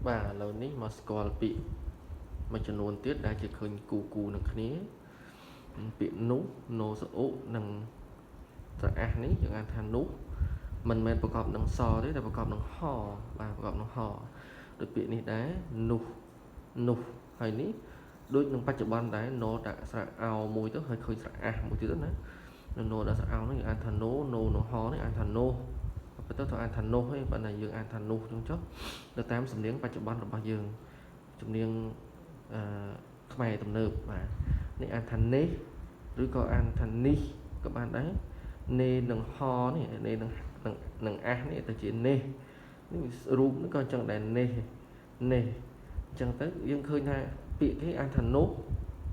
bà lâu ní mà score bị mà cho nôn tiết đã chỉ khơi cù nè khné bị nú nô sợ ố nằng sợ ní chẳng an than nú mình men ประกอบ nằng so đấy là ประกอบ nằng ho và ประกอบ nằng ho được bị ní đá nụ hay ní đôi nằng ปัจจุบัน đấy nó đã sợ ao mùi tức hơi khơi sợ mùi tức đấy nó đã sợ ao nó an than nô ho nó an than nô phải tới an than nô ấy bạn này dương an than nô trong chốc được តាម សំនៀង បច្ចុប្បន្ន របស់ យើង ជំនាញ ខ្មែរ ទំនើប បាទ នេះ អាន ថា នេះ ឬ ក៏ អាន ថា នេះ ក៏ បាន ដែរ នេ នឹង ហ នេះ នេ នឹង អាស នេះ ទៅ ជា នេះ នេះ រូប នេះ ក៏ ចឹង ដែរ នេះ នេះ ចឹង ទៅ យើង ឃើញ ថា ពាក្យ គេ អាន ថា នោះ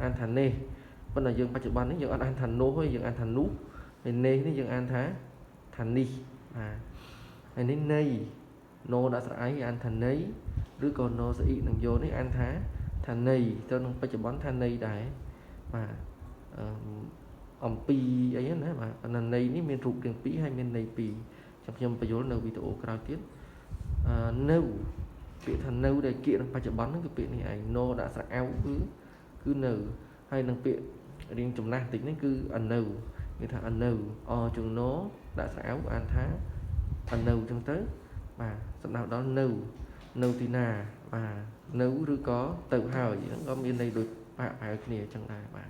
អាន ថា នេះ ប៉ុន្តែ យើង បច្ចុប្បន្ន នេះ យើង អត់ អាន ថា នោះ ទេ យើង អាន ថា នោះ ហើយ នេះ នេះ យើង អាន ថា នេះ បាទ ហើយ នេះ នៃ ណូ ដាក់ ស្រអី អាន ថា នៃ ឬ ក៏ ណូ ស្អ៊ី នឹង យោ នេះ អាន ថា នៃ ទៅ នឹង បច្ចុប្បន្ន ថា នៃ ដែរ បាទ អំពី អី ណា បាទ ប៉ុន្តែ នៃ នេះ មាន រូប រាង ពីរ ហើយ មាន ន័យ ពីរ ចាំ ខ្ញុំ បញ្យល់ នៅ វីដេអូ ក្រោយ ទៀត នៅ ពាក្យ ថា នៅ ដែល គៀក នឹង បច្ចុប្បន្ន ហ្នឹង គឺ ពាក្យ នេះ ឯង ណូ ដាក់ ស្រអៅ គឺ នៅ ហើយ នឹង ពាក្យ រៀង ចំណាស់ តិច នេះ គឺ នៅ គេ ថា នៅ អ ជើង ណូ ដាក់ ស្រអៅ អាន ថា នៅ ចឹង ទៅ បាទ សំដៅ ដល់ នៅ នៅ ទី ណា បាទ នៅ ឬ ក៏ ទៅ ហើយ ហ្នឹង ក៏ មាន ន័យ ដូច ប្រហែល គ្នា ចឹង ដែរ បាទ